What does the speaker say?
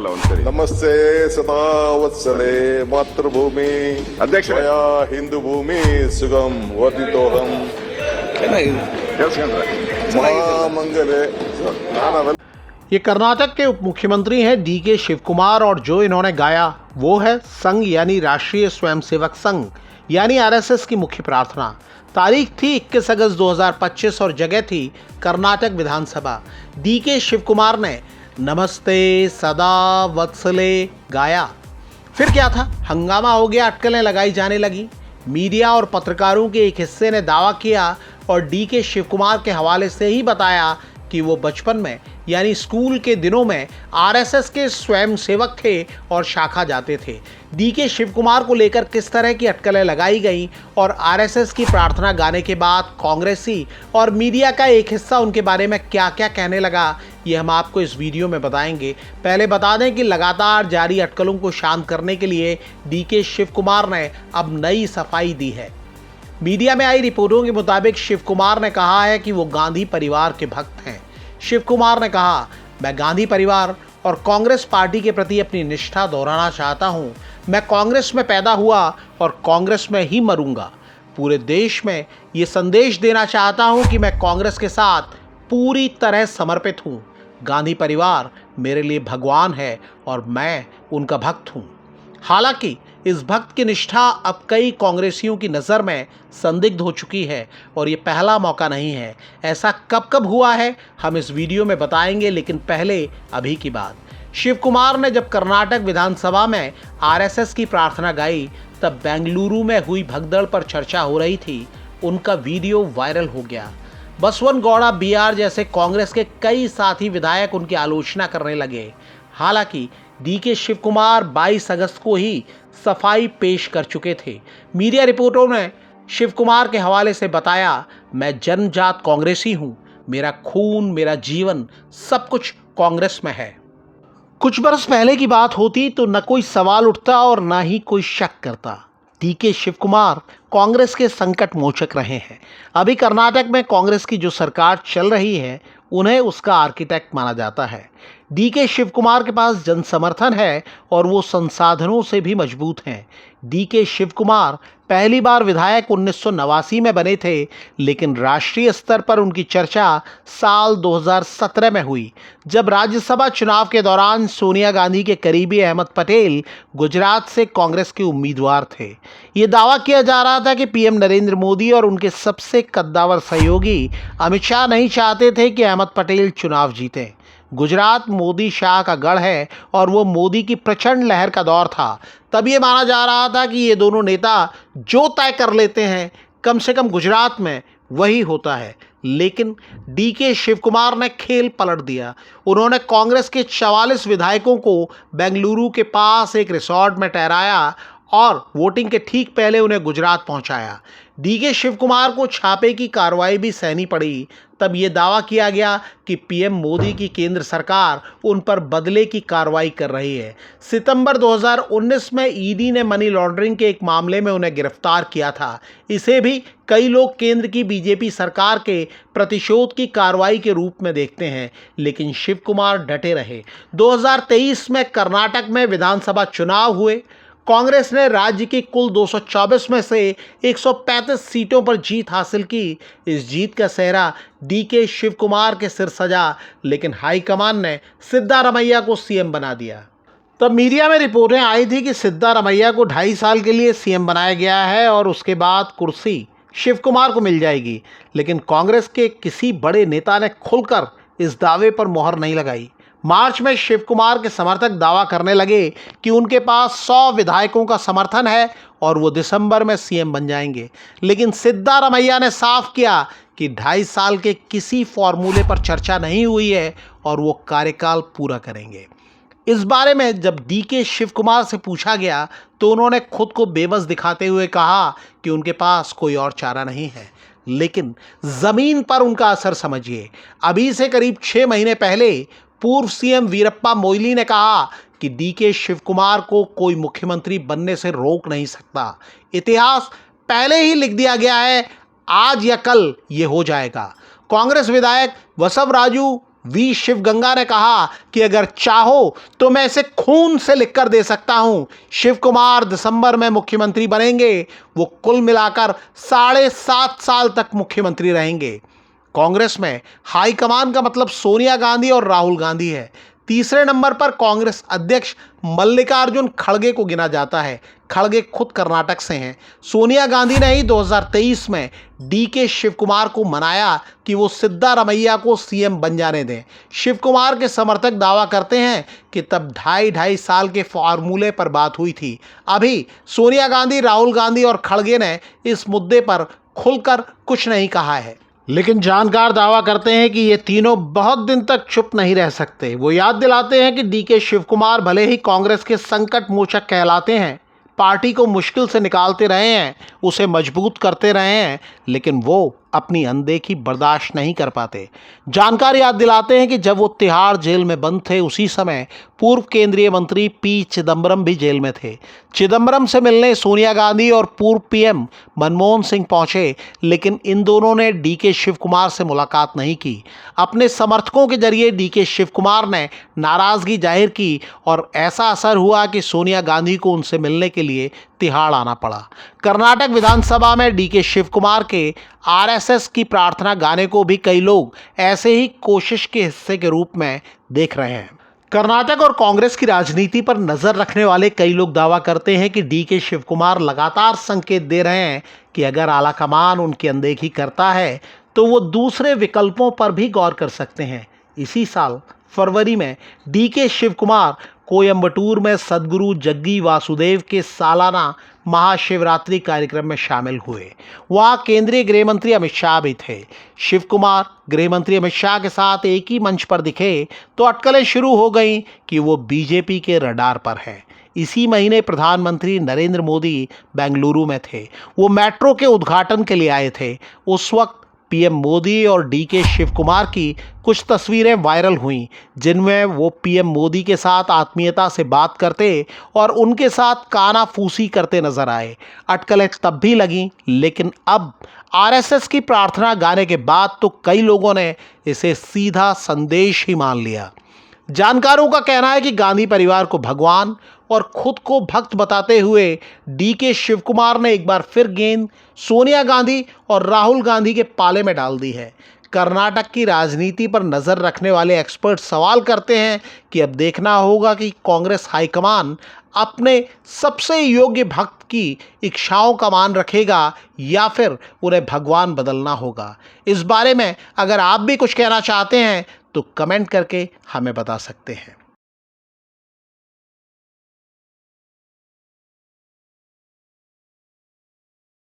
नमस्ते सदा वत्सले मातृभूमि अध्यक्ष हिंदू भूमि सुगम वर्धितोहम महामंगले ये कर्नाटक के उप मुख्यमंत्री हैं डीके शिव कुमार और जो इन्होंने गाया वो है संघ यानी राष्ट्रीय स्वयंसेवक संघ यानी आरएसएस की मुख्य प्रार्थना। तारीख थी 21 अगस्त 2025 और जगह थी कर्नाटक विधानसभा। डीके शिव कुमार ने नमस्ते सदा वत्सले गाया। फिर क्या था, हंगामा हो गया, अटकलें लगाई जाने लगी। मीडिया और पत्रकारों के एक हिस्से ने दावा किया और डीके शिव कुमार के हवाले से ही बताया कि वो बचपन में यानी स्कूल के दिनों में आरएसएस के स्वयंसेवक थे और शाखा जाते थे। डीके शिव कुमार को लेकर किस तरह की अटकलें लगाई गई और आरएसएस की प्रार्थना गाने के बाद कांग्रेसी और मीडिया का एक हिस्सा उनके बारे में क्या क्या कहने लगा, ये हम आपको इस वीडियो में बताएंगे। पहले बता दें कि लगातार जारी अटकलों को शांत करने के लिए डीके शिव कुमार ने अब नई सफाई दी है। मीडिया में आई रिपोर्टों के मुताबिक शिव कुमार ने कहा है कि वो गांधी परिवार के भक्त हैं। शिव कुमार ने कहा, मैं गांधी परिवार और कांग्रेस पार्टी के प्रति अपनी निष्ठा दोहराना चाहता हूं। मैं कांग्रेस में पैदा हुआ और कांग्रेस में ही मरूंगा। पूरे देश में ये संदेश देना चाहता हूं कि मैं कांग्रेस के साथ पूरी तरह समर्पित हूं। गांधी परिवार मेरे लिए भगवान है और मैं उनका भक्त हूं। हालांकि इस भक्त की निष्ठा अब कई कांग्रेसियों की नज़र में संदिग्ध हो चुकी है और ये पहला मौका नहीं है। ऐसा कब कब हुआ है हम इस वीडियो में बताएंगे, लेकिन पहले अभी की बात। शिव कुमार ने जब कर्नाटक विधानसभा में आरएसएस की प्रार्थना गाई तब बेंगलुरु में हुई भगदड़ पर चर्चा हो रही थी। उनका वीडियो वायरल हो गया। बसवन गौड़ा बीआर जैसे कांग्रेस के कई साथी विधायक उनकी आलोचना करने लगे। हालांकि डीके शिव कुमार 22 अगस्त को ही सफाई पेश कर चुके थे। मीडिया रिपोर्टों ने शिव कुमार के हवाले से बताया, मैं जन्मजात कांग्रेसी हूं, मेरा खून मेरा जीवन सब कुछ कांग्रेस में है। कुछ बरस पहले की बात होती तो न कोई सवाल उठता और न ही कोई शक करता। डीके शिव कुमार कांग्रेस के संकट मोचक रहे हैं। अभी कर्नाटक में कांग्रेस की जो सरकार चल रही है उन्हें उसका आर्किटेक्ट माना जाता है। डीके शिव कुमार के पास जन समर्थन है और वो संसाधनों से भी मजबूत हैं। डीके शिव कुमार पहली बार विधायक 1989 में बने थे, लेकिन राष्ट्रीय स्तर पर उनकी चर्चा साल 2017 में हुई, जब राज्यसभा चुनाव के दौरान सोनिया गांधी के करीबी अहमद पटेल गुजरात से कांग्रेस के उम्मीदवार थे। ये दावा किया जा रहा था कि पीएम नरेंद्र मोदी और उनके सबसे कद्दावर सहयोगी अमित शाह नहीं चाहते थे कि अहमद पटेल चुनाव जीतें। गुजरात मोदी शाह का गढ़ है और वो मोदी की प्रचंड लहर का दौर था। तब ये माना जा रहा था कि ये दोनों नेता जो तय कर लेते हैं कम से कम गुजरात में वही होता है। लेकिन डीके शिव कुमार ने खेल पलट दिया। उन्होंने कांग्रेस के 44 विधायकों को बेंगलुरु के पास एक रिसोर्ट में ठहराया और वोटिंग के ठीक पहले उन्हें गुजरात पहुंचाया। डीके शिव कुमार को छापे की कार्रवाई भी सहनी पड़ी। तब ये दावा किया गया कि पीएम मोदी की केंद्र सरकार उन पर बदले की कार्रवाई कर रही है। सितंबर 2019 में ईडी ने मनी लॉन्ड्रिंग के एक मामले में उन्हें गिरफ्तार किया था। इसे भी कई लोग केंद्र की बीजेपी सरकार के प्रतिशोध की कार्रवाई के रूप में देखते हैं, लेकिन शिव कुमार डटे रहे। 2023 में कर्नाटक में विधानसभा चुनाव हुए। कांग्रेस ने राज्य की कुल 224 में से 135 सीटों पर जीत हासिल की। इस जीत का सेहरा डीके शिव कुमार के सिर सजा, लेकिन हाईकमान ने सिद्धारमैया को सीएम बना दिया। तब मीडिया में रिपोर्टें आई थी कि सिद्धारमैया को 2.5 साल के लिए सीएम बनाया गया है और उसके बाद कुर्सी शिव कुमार को मिल जाएगी। लेकिन कांग्रेस के किसी बड़े नेता ने खुलकर इस दावे पर मोहर नहीं लगाई। मार्च में शिव कुमार के समर्थक दावा करने लगे कि उनके पास 100 विधायकों का समर्थन है और वो दिसंबर में सीएम बन जाएंगे। लेकिन सिद्धारमैया ने साफ किया कि 2.5 साल के किसी फॉर्मूले पर चर्चा नहीं हुई है और वो कार्यकाल पूरा करेंगे। इस बारे में जब डीके शिव कुमार से पूछा गया तो उन्होंने खुद को बेबस दिखाते हुए कहा कि उनके पास कोई और चारा नहीं है। लेकिन जमीन पर उनका असर समझिए। अभी से करीब 6 महीने पहले पूर्व सीएम वीरप्पा मोइली ने कहा कि डीके शिव कुमार को कोई मुख्यमंत्री बनने से रोक नहीं सकता। इतिहास पहले ही लिख दिया गया है, आज या कल ये हो जाएगा। कांग्रेस विधायक बसवराजू वी शिवगंगा ने कहा कि अगर चाहो तो मैं इसे खून से लिखकर दे सकता हूं। शिव कुमार दिसंबर में मुख्यमंत्री बनेंगे। वो कुल मिलाकर 7.5 साल तक मुख्यमंत्री रहेंगे। कांग्रेस में हाईकमान का मतलब सोनिया गांधी और राहुल गांधी है। तीसरे नंबर पर कांग्रेस अध्यक्ष मल्लिकार्जुन खड़गे को गिना जाता है। खड़गे खुद कर्नाटक से हैं। सोनिया गांधी ने ही 2023 में डीके शिव कुमार को मनाया कि वो सिद्धारमैया को सीएम बन जाने दें। शिव कुमार के समर्थक दावा करते हैं कि तब 2.5 साल के फॉर्मूले पर बात हुई थी। अभी सोनिया गांधी, राहुल गांधी और खड़गे ने इस मुद्दे पर खुलकर कुछ नहीं कहा है, लेकिन जानकार दावा करते हैं कि ये तीनों बहुत दिन तक चुप नहीं रह सकते। वो याद दिलाते हैं कि डीके शिव कुमार भले ही कांग्रेस के संकट मोचक कहलाते हैं, पार्टी को मुश्किल से निकालते रहे हैं, उसे मजबूत करते रहे हैं, लेकिन वो अपनी अनदेखी बर्दाश्त नहीं कर पाते। जानकार याद दिलाते हैं कि जब वो तिहाड़ जेल में बंद थे, उसी समय पूर्व केंद्रीय मंत्री पी चिदम्बरम भी जेल में थे। चिदम्बरम से मिलने सोनिया गांधी और पूर्व पीएम मनमोहन सिंह पहुंचे, लेकिन इन दोनों ने डीके शिव कुमार से मुलाकात नहीं की। अपने समर्थकों के जरिए डीके शिव कुमार ने नाराजगी जाहिर की और ऐसा असर हुआ कि सोनिया गांधी को उनसे मिलने के लिए तिहाड़ आना पड़ा। कर्नाटक विधानसभा में डीके शिव कुमार के आरएसएस की प्रार्थना गाने को भी कई लोग ऐसे ही कोशिश के हिस्से के रूप में देख रहे हैं। कर्नाटक और कांग्रेस की राजनीति पर नजर रखने वाले कई लोग दावा करते हैं कि डीके शिव कुमार लगातार संकेत दे रहे हैं कि अगर आलाकमान उनकी अनदेखी करता है तो वो दूसरे विकल्पों पर भी गौर कर सकते हैं। इसी साल फरवरी में डीके शिव कुमार कोयम्बटूर में सदगुरु जग्गी वासुदेव के सालाना महाशिवरात्रि कार्यक्रम में शामिल हुए। वहां केंद्रीय गृह मंत्री अमित शाह भी थे। शिव कुमार गृह मंत्री अमित शाह के साथ एक ही मंच पर दिखे तो अटकलें शुरू हो गईं कि वो बीजेपी के रडार पर है। इसी महीने प्रधानमंत्री नरेंद्र मोदी बेंगलुरु में थे। वो मेट्रो के उद्घाटन के लिए आए थे। उस वक्त पीएम मोदी और डीके शिव कुमार की कुछ तस्वीरें वायरल हुईं, जिनमें वो पीएम मोदी के साथ आत्मीयता से बात करते और उनके साथ कानाफूसी करते नजर आए। अटकलें तब भी लगीं, लेकिन अब आरएसएस की प्रार्थना गाने के बाद तो कई लोगों ने इसे सीधा संदेश ही मान लिया। जानकारों का कहना है कि गांधी परिवार को भगवान और खुद को भक्त बताते हुए डीके शिव कुमार ने एक बार फिर गेंद सोनिया गांधी और राहुल गांधी के पाले में डाल दी है। कर्नाटक की राजनीति पर नजर रखने वाले एक्सपर्ट सवाल करते हैं कि अब देखना होगा कि कांग्रेस हाईकमान अपने सबसे योग्य भक्त की इच्छाओं का मान रखेगा या फिर उन्हें भगवान बदलना होगा। इस बारे में अगर आप भी कुछ कहना चाहते हैं तो कमेंट करके हमें बता सकते हैं।